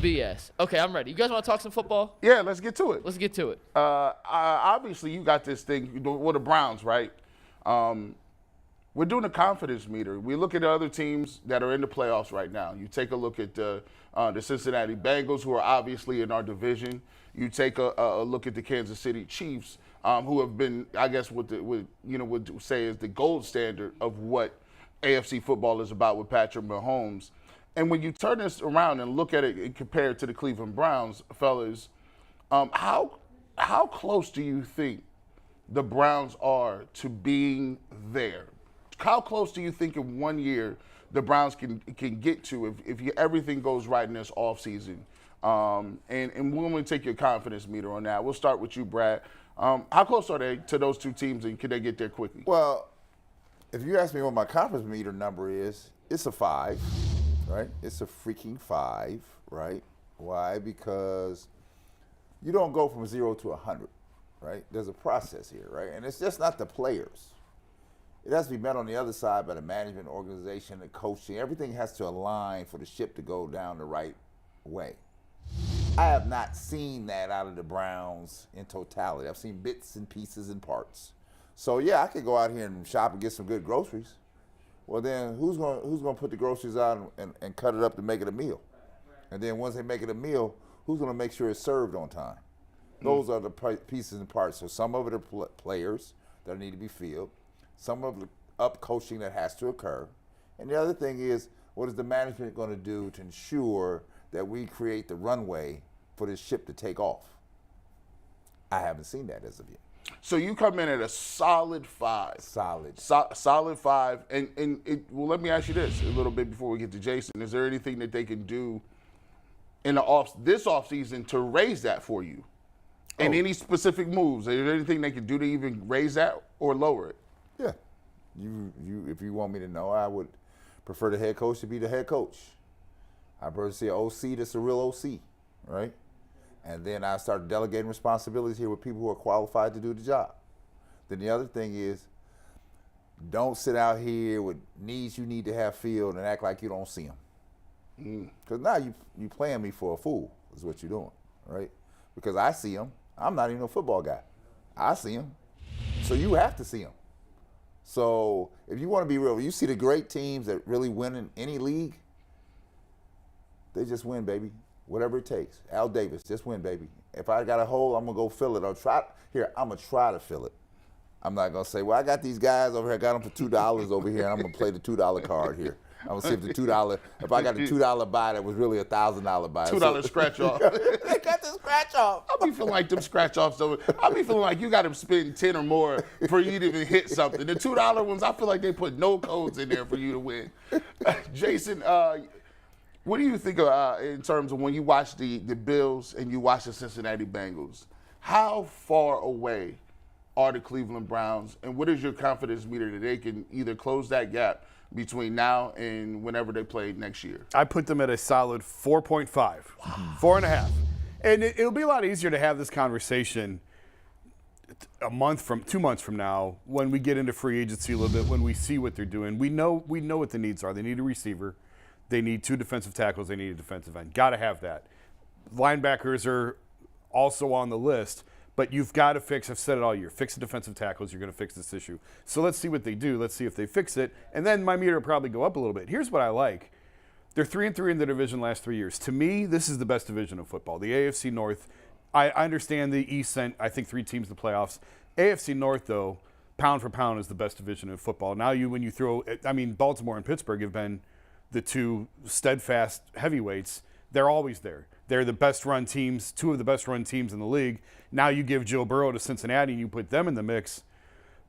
BS. Okay, I'm ready. You guys want to talk some football? Yeah, let's get to it. Let's get to it. Obviously, you got this thing with the Browns, right? We're doing a confidence meter. We look at the other teams that are in the playoffs right now. You take a look at the Cincinnati Bengals, who are obviously in our division. You take a look at the Kansas City Chiefs, who have been, I guess, would say is the gold standard of what AFC football is about with Patrick Mahomes. And when you turn this around and look at it and compare it to the Cleveland Browns, fellas, how close do you think the Browns are to being there? How close do you think in 1 year the Browns can get to if everything goes right in this offseason? And we're going to take your confidence meter on that. We'll start with you, Brad. How close are they to those two teams, and can they get there quickly? Well, if you ask me what my confidence meter number is, it's a 5, right? It's a freaking 5, right? Why? Because you don't go from 0 to 100, right? There's a process here, right? And it's just not the players. It has to be met on the other side by the management, organization, the coaching. Everything has to align for the ship to go down the right way. I have not seen that out of the Browns in totality. I've seen bits and pieces and parts. So yeah, I could go out here and shop and get some good groceries. Well then, who's going to put the groceries out and cut it up to make it a meal? And then once they make it a meal, who's going to make sure it's served on time? Those are the pieces and parts. So some of it are players that need to be filled. Some of the up coaching that has to occur. And the other thing is, what is the management going to do to ensure that we create the runway for this ship to take off? I haven't seen that as of yet. So you come in at a solid 5. Solid 5. Well, let me ask you this a little bit before we get to Jason. Is there anything that they can do in this offseason to raise that for you? And any specific moves? Is there anything they can do to even raise that or lower it? Yeah. If you want me to know, I would prefer the head coach to be the head coach. I prefer to see an OC that's a real OC, right? And then I start delegating responsibilities here with people who are qualified to do the job. Then the other thing is, don't sit out here with needs you need to have filled and act like you don't see them. Because now you playing me for a fool is what you're doing, right? Because I see them. I'm not even a football guy. I see them. So you have to see them. So if you want to be real, you see the great teams that really win in any league, they just win, baby. Whatever it takes. Al Davis, just win, baby. If I got a hole, I'm going to go fill it. I'm going to try to fill it. I'm not going to say, well, I got these guys over here. I got them for $2 over here, and I'm going to play the $2 card here. I'm going to see if if I got the $2 buy that was really a $1,000 buy. $2 scratch off. They got the scratch off. I be feeling like them scratch offs, though. I be feeling like you got to spend 10 or more for you to even hit something. The $2 ones, I feel like they put no codes in there for you to win. Jason, what do you think in terms of when you watch the Bills and you watch the Cincinnati Bengals? How far away are the Cleveland Browns, and what is your confidence meter that they can either close that gap between now and whenever they play next year? I put them at a solid 4.5, 4.5. And it'll be a lot easier to have this conversation 2 months from now when we get into free agency a little bit, when we see what they're doing. We know what the needs are. They need a receiver. They need 2 defensive tackles. They need a defensive end. Got to have that. Linebackers are also on the list. But you've got to fix, I've said it all year, fix the defensive tackles, you're going to fix this issue. So let's see what they do. Let's see if they fix it. And then my meter will probably go up a little bit. Here's what I like. They're 3-3 in the division last 3 years. To me, this is the best division of football. The AFC North, I understand the East sent, I think, 3 teams to the playoffs. AFC North, though, pound for pound is the best division of football. Now when you throw, Baltimore and Pittsburgh have been the 2 steadfast heavyweights. They're always there. They're the best run teams, 2 of the best run teams in the league. Now you give Joe Burrow to Cincinnati and you put them in the mix.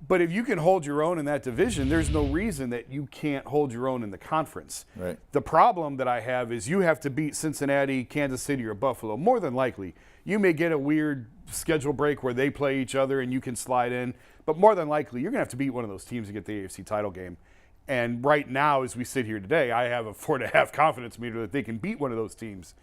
But if you can hold your own in that division, there's no reason that you can't hold your own in the conference. Right. The problem that I have is you have to beat Cincinnati, Kansas City, or Buffalo. More than likely, you may get a weird schedule break where they play each other and you can slide in. But more than likely, you're going to have to beat one of those teams to get the AFC title game. And right now, as we sit here today, I have a 4.5 confidence meter that they can beat one of those teams.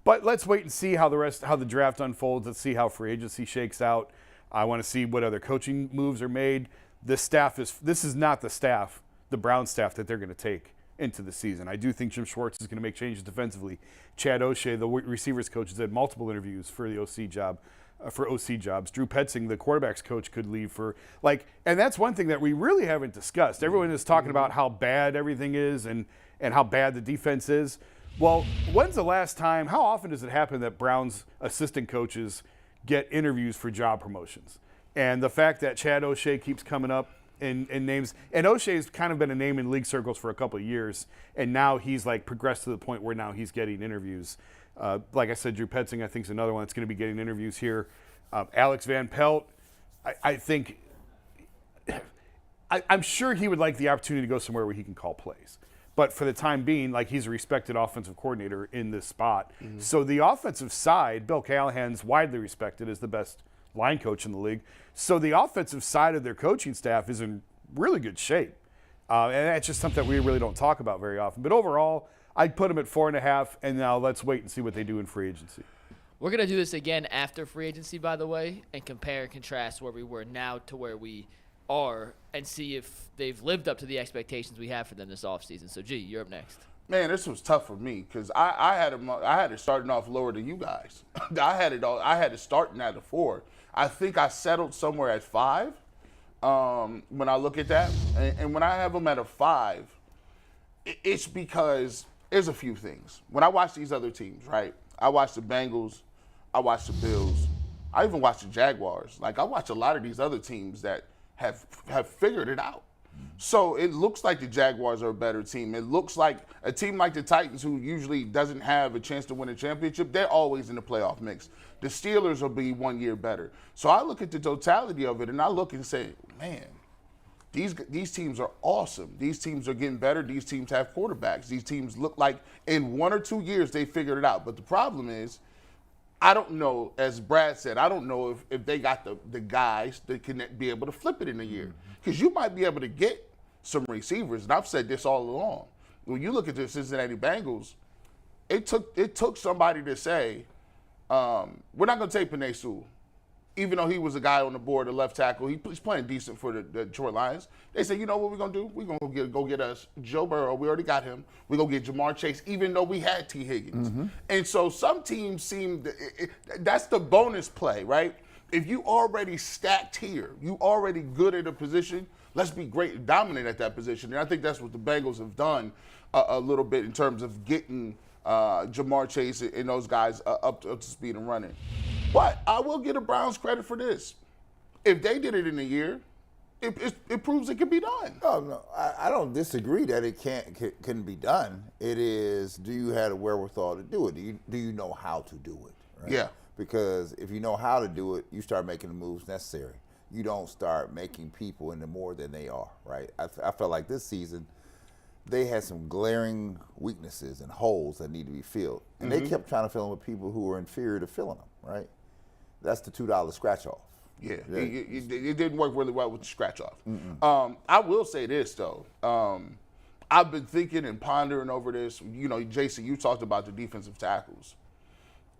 But let's wait and see how the draft unfolds. Let's see how free agency shakes out. I want to see what other coaching moves are made. This is not the Brown staff that they're going to take into the season. I do think Jim Schwartz is going to make changes defensively. Chad O'Shea, the receivers coach, has had multiple interviews for the OC job. For OC jobs. Drew Petzing, the quarterback's coach, could leave for and that's one thing that we really haven't discussed. Everyone is talking about how bad everything is and how bad the defense is. Well, when's the last time, how often does it happen that Browns assistant coaches get interviews for job promotions? And the fact that Chad O'Shea keeps coming up in names, and O'Shea's kind of been a name in league circles for a couple of years, and now he's progressed to the point where now he's getting interviews. Like I said, Drew Petzing, I think, is another one that's going to be getting interviews here. Alex Van Pelt, I think, I'm sure he would like the opportunity to go somewhere where he can call plays. But for the time being, he's a respected offensive coordinator in this spot. Mm-hmm. So the offensive side, Bill Callahan's widely respected as the best line coach in the league. So the offensive side of their coaching staff is in really good shape. And that's just something that we really don't talk about very often. But overall, I'd put them at 4.5, and now let's wait and see what they do in free agency. We're going to do this again after free agency, by the way, and compare and contrast where we were now to where we are and see if they've lived up to the expectations we have for them this offseason. So, G, you're up next. Man, this was tough for me because I had it starting off lower than you guys. I had it starting at a 4. I think I settled somewhere at 5 when I look at that. And when I have them at a 5, it's because there's a few things. When I watch these other teams, right, I watch the Bengals, I watch the Bills, I even watch the Jaguars. I watch a lot of these other teams that have figured it out. So it looks like the Jaguars are a better team. It looks like a team like the Titans, who usually doesn't have a chance to win a championship, they're always in the playoff mix. The Steelers will be 1 year better. So I look at the totality of it, and I look and say, man, these teams are awesome. These teams are getting better. These teams have quarterbacks. These teams look like in 1 or 2 years they figured it out. But the problem is, I don't know, as Brad said, I don't know if they got the guys that can be able to flip it in a year. Because you might be able to get some receivers, and I've said this all along. When you look at the Cincinnati Bengals, it took somebody to say, we're not going to take Penei Sewell. Even though he was a guy on the board, a left tackle, he's playing decent for the Detroit Lions. They said, you know what we're going to do? We're going to go get us Joe Burrow. We already got him. We're going to get Jamar Chase, even though we had T. Higgins. Mm-hmm. And so some teams that's the bonus play, right? If you already stacked here, you already good at a position, let's be great and dominant at that position. And I think that's what the Bengals have done a little bit in terms of getting Jamar Chase and those guys up to speed and running. But I will give the Browns credit for this. If they did it in a year, it proves it can be done. Oh, no, I don't disagree that it can be done. It is, do you have the wherewithal to do it? Do you know how to do it? Right? Yeah. Because if you know how to do it, you start making the moves necessary. You don't start making people into more than they are, right? I felt like this season they had some glaring weaknesses and holes that need to be filled. And they kept trying to fill them with people who were inferior to filling them, right? That's the $2 scratch-off. Yeah, it didn't work really well with the scratch-off. I will say this, though. I've been thinking and pondering over this. You know, Jason, you talked about the defensive tackles.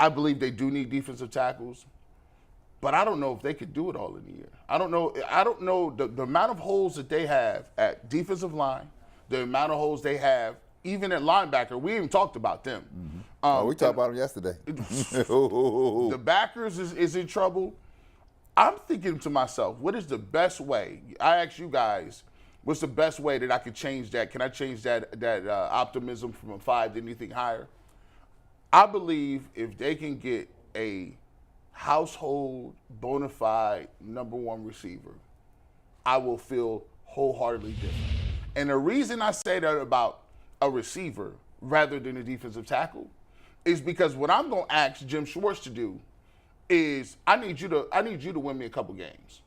I believe they do need defensive tackles, but I don't know if they could do it all in a year. I don't know the amount of holes that they have at defensive line, the amount of holes they have even at linebacker. We even talked about them. We talked about them yesterday. The backers is in trouble. I'm thinking to myself, what is the best way? I asked you guys, what's the best way that I could change that? Can I change that optimism from a 5 to anything higher? I believe if they can get a household, bona fide #1 receiver, I will feel wholeheartedly different. And the reason I say that about a receiver rather than a defensive tackle is because what I'm going to ask Jim Schwartz to do is I need you to win me a couple games.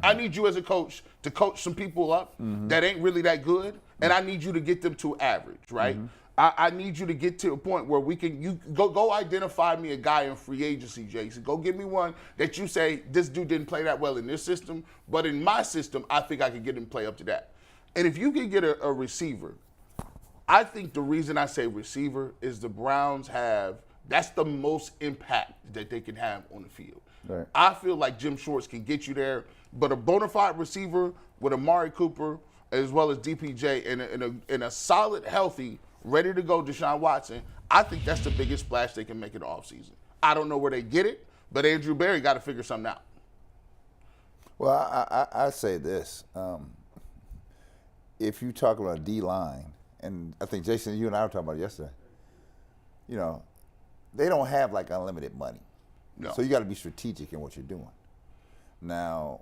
I need you as a coach to coach some people up that ain't really that good, and I need you to get them to average, right? I need you to get to a point where you go identify me a guy in free agency, Jason. Go give me one that you say, this dude didn't play that well in this system, but in my system, I think I can get him to play up to that. And if you can get a receiver, I think the reason I say receiver is the Browns that's the most impact that they can have on the field. Right. I feel like Jim Schwartz can get you there, but a bona fide receiver with Amari Cooper, as well as DPJ, in a solid, healthy, ready to go Deshaun Watson, I think that's the biggest splash they can make in the offseason. I don't know where they get it, but Andrew Berry got to figure something out. Well, I say this. If you talk about D-line, and I think, Jason, you and I were talking about it yesterday, you know, they don't have like unlimited money. No. So you got to be strategic in what you're doing. Now,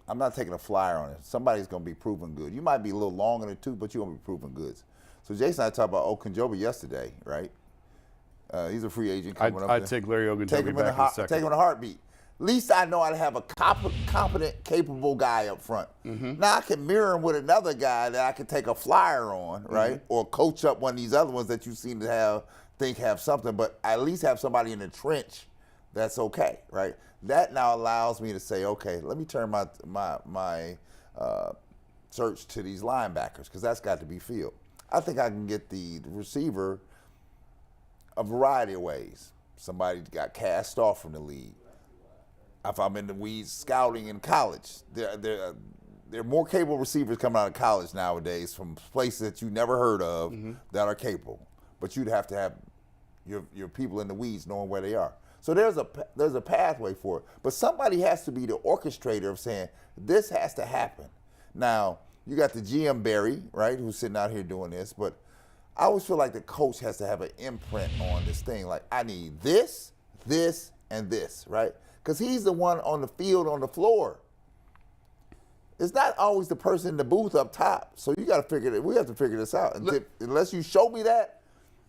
I'm not taking a flyer on it. Somebody's going to be proven good. You might be a little long in the tooth, but you're going to be proven goods. So Jason and I talked about Okunjobi yesterday, right? He's a free agent coming up. I'd take Larry Ogunjobi back in a second. Take him in a heartbeat. At least I know I'd have a competent, capable guy up front. Mm-hmm. Now I can mirror him with another guy that I can take a flyer on, right? Mm-hmm. Or coach up one of these other ones that you seem to have something, but at least have somebody in the trench that's okay, right? That now allows me to say, okay, let me turn my search to these linebackers, because that's got to be filled. I think I can get the receiver a variety of ways. Somebody got cast off from the league. If I'm in the weeds scouting in college, there are more capable receivers coming out of college nowadays from places that you never heard of that are capable. But you'd have to have your people in the weeds knowing where they are. So there's a pathway for it. But somebody has to be the orchestrator of saying, this has to happen. Now, you got the GM Barry, right, who's sitting out here doing this, but I always feel like the coach has to have an imprint on this thing. Like, I need this, this, and this, right? Because he's the one on the field, on the floor. It's not always the person in the booth up top. So you got to figure it. We have to figure this out. Unless you show me that,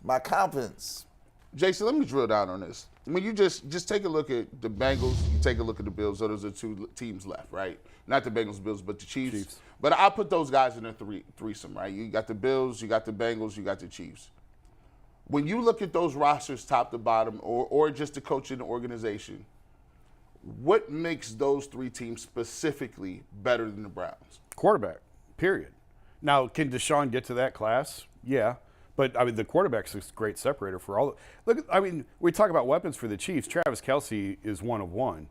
my confidence. Jason, let me drill down on this. When you just take a look at the Bengals, you take a look at the Bills. So those are two teams left, right? Not the Bengals, Bills, but the Chiefs. But I put those guys in a threesome, right? You got the Bills, you got the Bengals, you got the Chiefs. When you look at those rosters top to bottom, or just the coach in the organization, what makes those three teams specifically better than the Browns? Quarterback, period. Now, can Deshaun get to that class? Yeah. But, I mean, the quarterback's a great separator for all. Look, I mean, we talk about weapons for the Chiefs. Travis Kelce is one of one.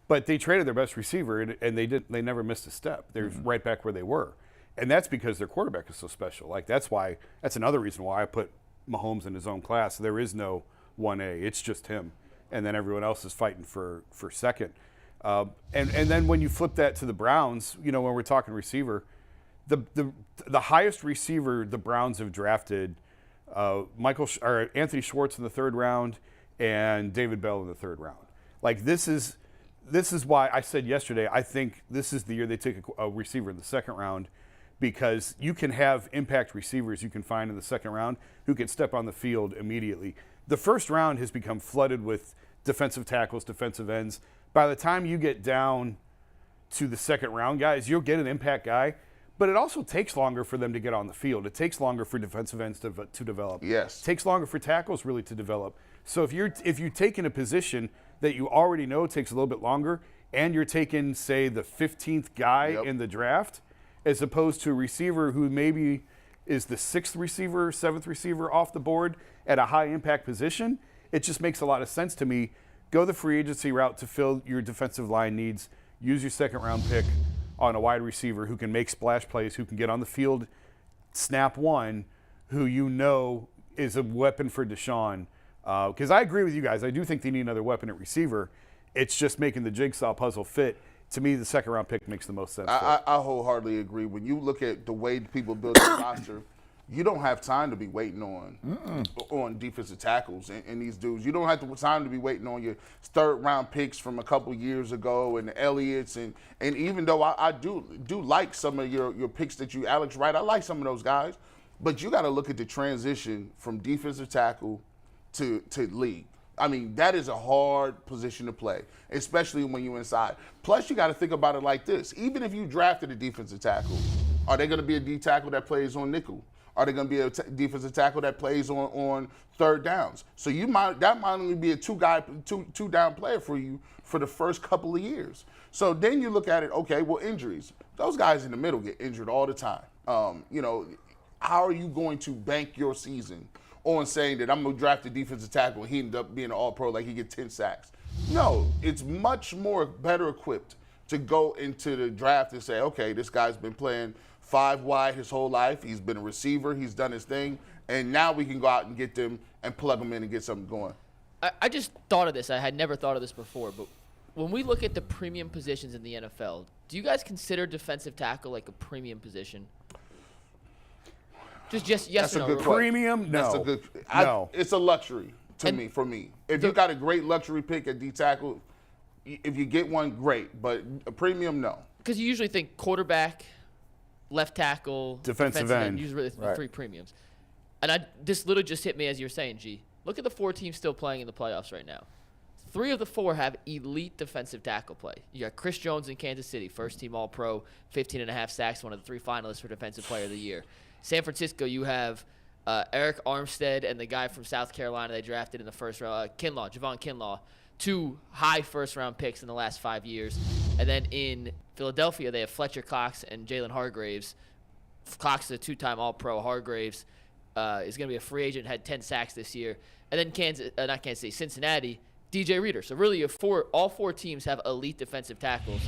But they traded their best receiver, and they never missed a step. They're right back where they were. And that's because their quarterback is so special. Like, that's another reason why I put Mahomes in his own class. There is no 1A. It's just him. And then everyone else is fighting for second. And then when you flip that to the Browns, you know, when we're talking receiver, the highest receiver the Browns have drafted, Anthony Schwartz in the third round and David Bell in the third round. Like, this is why I said yesterday, I think this is the year they take a receiver in the second round, because you can have impact receivers you can find in the second round who can step on the field immediately. The first round has become flooded with defensive tackles, defensive ends. By the time you get down to the second round guys, you'll get an impact guy, but it also takes longer for them to get on the field. It takes longer for defensive ends to develop. Yes. It takes longer for tackles really to develop. So if you're taking a position that you already know takes a little bit longer, and you're taking, say, the 15th guy in the draft, as opposed to a receiver who maybe is the 6th receiver, 7th receiver off the board at a high impact position, it just makes a lot of sense to me. Go the free agency route to fill your defensive line needs. Use your second round pick on a wide receiver who can make splash plays, who can get on the field, snap one, who you know is a weapon for Deshaun. Because I agree with you guys. I do think they need another weapon at receiver. It's just making the jigsaw puzzle fit. To me, the second round pick makes the most sense. I wholeheartily agree. When you look at the way people build their roster, you don't have time to be waiting on defensive tackles and these dudes. You don't have time to be waiting on your third round picks from a couple years ago and the Elliott's and even though I do like some of your picks that you, Alex Wright, I like some of those guys, but you got to look at the transition from defensive tackle to league. I mean, that is a hard position to play, especially when you're inside. Plus, you got to think about it like this. Even if you drafted a defensive tackle, are they going to be a D tackle that plays on nickel? Are they going to be a defensive tackle that plays on third downs? So that might only be a two down player for you for the first couple of years. So then you look at it, okay, well, injuries. Those guys in the middle get injured all the time. How are you going to bank your season on saying that I'm going to draft a defensive tackle and he ended up being an all-pro, like he gets 10 sacks? No, it's much more better equipped to go into the draft and say, okay, this guy's been playing 5 wide his whole life. He's been a receiver. He's done his thing. And now we can go out and get them and plug them in and get something going. I just thought of this. I had never thought of this before, but when we look at the premium positions in the NFL, do you guys consider defensive tackle like a premium position? Just yes That's or a no? good question. Premium? No. That's a good. No. It's a luxury for me. If you got a great luxury pick at D tackle, if you get one, great. But a premium, no. Because you usually think quarterback, left tackle, Defensive end. Usually the Right. 3 premiums. And this literally just hit me as you were saying, G. Look at the 4 teams still playing in the playoffs right now. 3 of the 4 have elite defensive tackle play. You got Chris Jones in Kansas City, first-team All-Pro, 15.5 sacks, one of the 3 finalists for Defensive Player of the Year. San Francisco, you have Eric Armstead and the guy from South Carolina they drafted in the first round, Javon Kinlaw, 2 high first-round picks in the last 5 years. And then in Philadelphia, they have Fletcher Cox and Jalen Hargraves. Cox is a 2-time All-Pro. Hargraves is going to be a free agent, had 10 sacks this year. And then Cincinnati, DJ Reader. So really, all 4 teams have elite defensive tackles.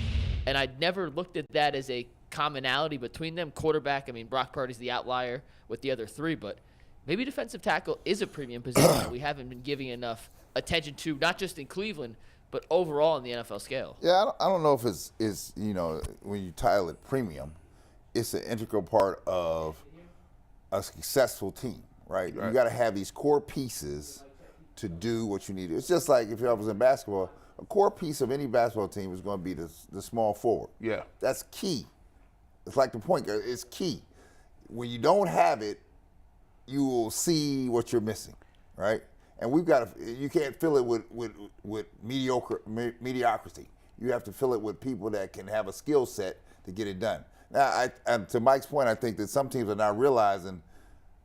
And I never looked at that as a commonality between them. Quarterback, Brock Purdy's the outlier with the other 3, but maybe defensive tackle is a premium position that we haven't been giving enough attention to, not just in Cleveland, but overall in the NFL scale. Yeah, I don't know if it's when you title it premium, it's an integral part of a successful team, right? You got to have these core pieces to do what you need. It's just like if I was in basketball, a core piece of any basketball team is going to be the small forward. Yeah. That's key. It's like the point guard. It's key. When you don't have it, you will see what you're missing, right? And you can't fill it with mediocrity. You have to fill it with people that can have a skill set to get it done. Now, to Mike's point, I think that some teams are not realizing,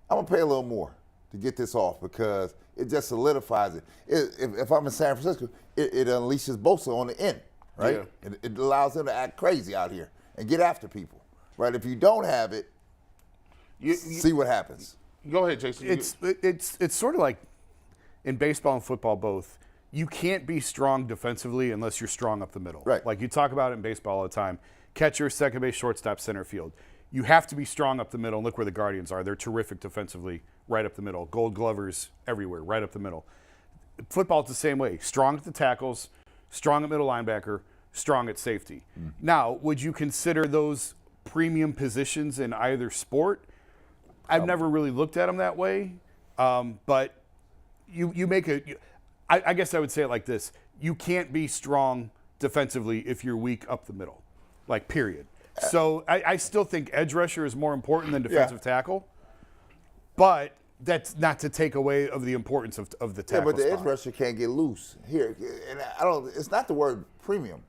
I'm going to pay a little more to get this off because it just solidifies it. If I'm in San Francisco, it unleashes Bosa on the end, right? Yeah. It allows him to act crazy out here and get after people, right? If you don't have it, see what happens. Go ahead, Jason. It's sort of like in baseball and football both. You can't be strong defensively unless you're strong up the middle. Right. Like you talk about it in baseball all the time. Catcher, second base, shortstop, center field. You have to be strong up the middle. And look where the Guardians are. They're terrific defensively, right up the middle. Gold glovers everywhere, right up the middle. Football, it's the same way. Strong at the tackles, strong at middle linebacker, strong at safety. Now, would you consider those premium positions in either sport? I've never really looked at them that way. But you make I guess I would say it like this. You can't be strong defensively if you're weak up the middle, like period. So I still think edge rusher is more important than defensive tackle, but that's not to take away of the importance of the tackle. Yeah, but the spot. edge rusher can't get loose here, and it's not the word premium.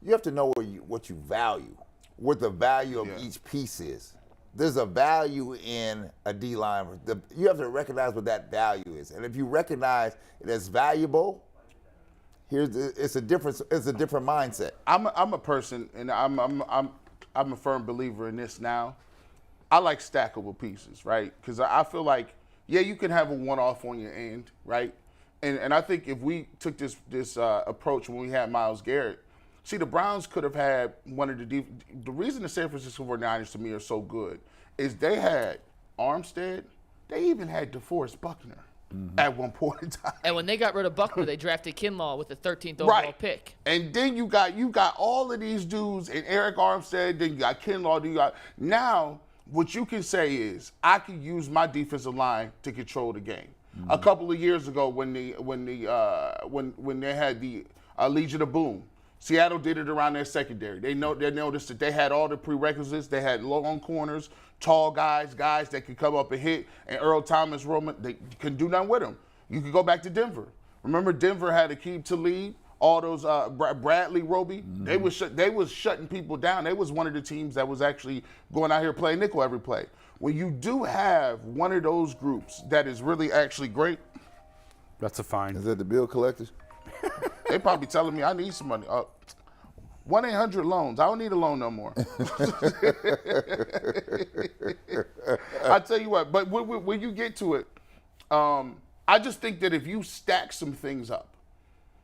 You have to know what you value, what the value of each piece is. There's a value in a D-line. You have to recognize what that value is, and if you recognize it as valuable, it's a different mindset. I'm a person, and I'm a firm believer in this now. I like stackable pieces, right? Because I feel like, you can have a one-off on your end, right? And I think if we took this approach when we had Myles Garrett, see, the Browns could have had one of the reason the San Francisco 49ers to me are so good is they had Armstead, they even had DeForest Buckner at one point in time. And when they got rid of Buckner, they drafted Kinlaw with the 13th overall pick. And then you got all of these dudes and Eric Armstead, then you got Kinlaw, now what you can say is I can use my defensive line to control the game. A couple of years ago when they had the Legion of Boom, Seattle did it around their secondary. They noticed that they had all the prerequisites. They had long corners, tall guys that could come up and hit. And Earl Thomas, Roman, they couldn't do nothing with them. You could go back to Denver. Remember, Denver had Aqib Talib, all those Bradley Roby. They was shutting people down. They was one of the teams that was actually going out here playing nickel every play. When you do have one of those groups that is really actually great, That's a fine. Is that the bill collectors? they probably telling me I need some money. 1-800-LOANS. I don't need a loan no more. I tell you what, but when you get to it, I just think that if you stack some things up,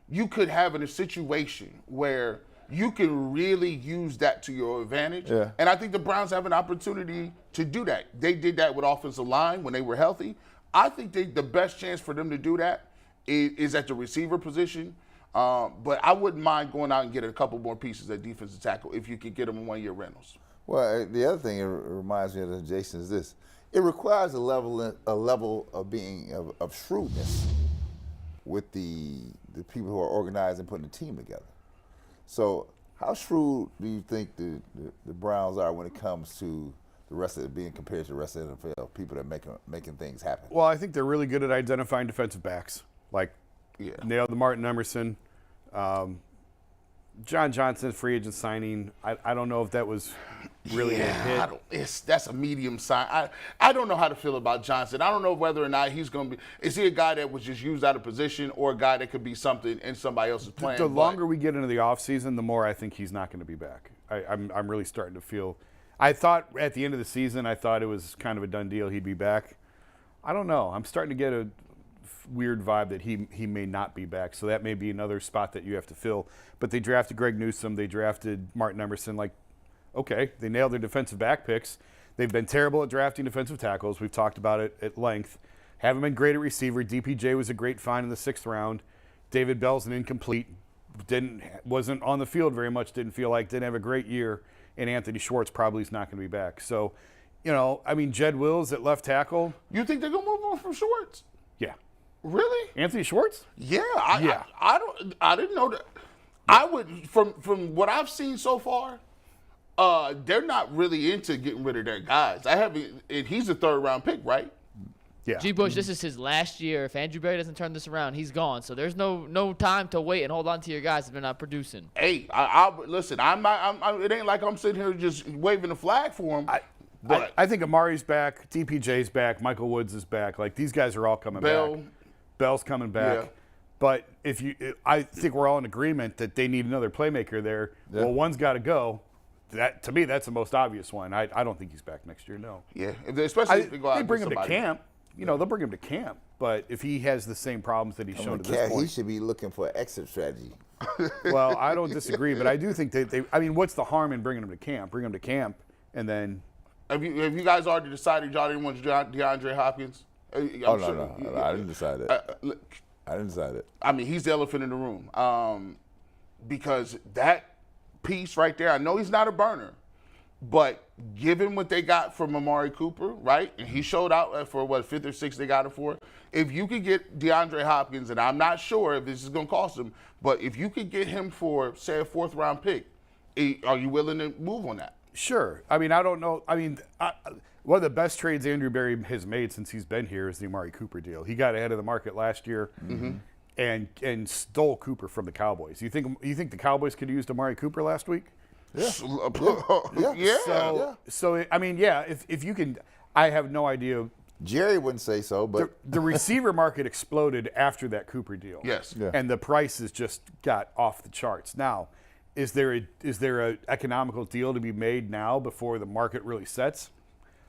you could have in a situation where you can really use that to your advantage. Yeah. And I think the Browns have an opportunity to do that. They did that with offensive line when they were healthy. I think the best chance for them to do that is at the receiver position. But I wouldn't mind going out and getting a couple more pieces at defensive tackle if you could get them in one-year rentals. Well, the other thing it reminds me of, Jason, is this. It requires a level of shrewdness with the people who are organizing and putting the team together. So how shrewd do you think the Browns are when it comes to the rest of it being compared to the rest of the NFL, people that are making things happen? Well, I think they're really good at identifying defensive backs. Like, nailed the Martin Emerson. John Johnson, free agent signing. I don't know if that was really a hit. That's a medium sign. I don't know how to feel about Johnson. I don't know whether or not he's going to be. Is he a guy that was just used out of position or a guy that could be something in somebody else's plan? The longer we get into the offseason, the more I think he's not going to be back. I'm really starting to feel. I thought at the end of the season, I thought it was kind of a done deal he'd be back. I don't know. I'm starting to get a weird vibe that he may not be back. So that may be another spot that you have to fill. But they drafted Greg Newsome. They drafted Martin Emerson. Like, okay, they nailed their defensive back picks. They've been terrible at drafting defensive tackles. We've talked about it at length. Haven't been great at receiver. DPJ was a great find in the 6th round. David Bell's an incomplete. Wasn't on the field very much. Didn't have a great year. And Anthony Schwartz probably is not going to be back. So, Jed Wills at left tackle. You think they're going to move on from Schwartz? Yeah. Really? Anthony Schwartz? Yeah. I didn't know that. I would, from what I've seen so far, they're not really into getting rid of their guys. And he's a 3rd-round pick, right? Yeah. G. Bush, this is his last year. If Andrew Berry doesn't turn this around, he's gone. So there's no time to wait and hold on to your guys if they're not producing. Hey, listen. It ain't like I'm sitting here just waving the flag for him. I think Amari's back, DPJ's back, Michael Woods is back. Like, these guys are all coming back. Bell's coming back. Yeah. But I think we're all in agreement that they need another playmaker there. Yeah. Well, one's got to go. To me, that's the most obvious one. I don't think he's back next year. No. Yeah, especially if they go out. They bring him to camp. They'll bring him to camp. But if he has the same problems that he's shown to this point, he should be looking for an exit strategy. Well, I don't disagree, but I do think what's the harm in bringing him to camp? Bring him to camp, and then. Have you guys already decided y'all didn't want DeAndre Hopkins? No, I didn't decide that. I didn't decide that. I mean, he's the elephant in the room. Because that piece right there, I know he's not a burner, but given what they got from Amari Cooper, right? And he showed out for 5th or 6th they got him for. If you could get DeAndre Hopkins, and I'm not sure if this is going to cost him, but if you could get him for, say, a 4th-round pick, are you willing to move on that? Sure. I don't know. One of the best trades Andrew Berry has made since he's been here is the Amari Cooper deal. He got ahead of the market last year and stole Cooper from the Cowboys. You think the Cowboys could have used Amari Cooper last week? Yeah. If you can, I have no idea. Jerry wouldn't say so, but the receiver market exploded after that Cooper deal. Yes. Yeah. And the prices just got off the charts. Now, is there a economical deal to be made now before the market really sets?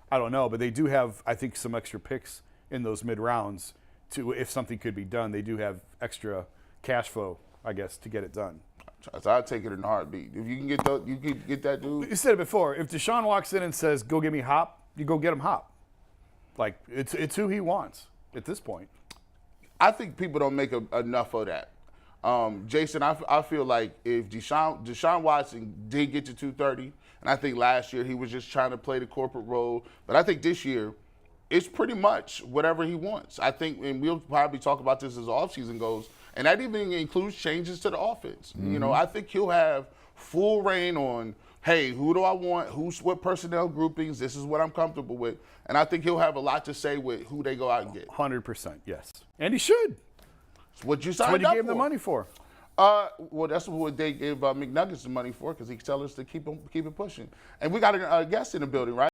I don't know, but they do have, I think, some extra picks in those mid rounds to, if something could be done. They do have extra cash flow, I guess, to get it done. So I'd take it in a heartbeat. If you can get that dude. You said it before. If Deshaun walks in and says, "Go get me Hop," you go get him Hop. Like, it's who he wants at this point. I think people don't make enough of that. Jason, I feel like if Deshaun Watson did get to 230, and I think last year he was just trying to play the corporate role, but I think this year it's pretty much whatever he wants. I think, and we'll probably talk about this as the offseason goes, and that even includes changes to the offense. I think he'll have full reign on, hey, who do I want? What personnel groupings? This is what I'm comfortable with. And I think he'll have a lot to say with who they go out and get. 100%, yes. And he should. It's what you signed up for. That's what up you gave for. the money for. Well, that's what they gave McNuggets the money for, because he tells us to keep it pushing. And we got a guest in the building, right?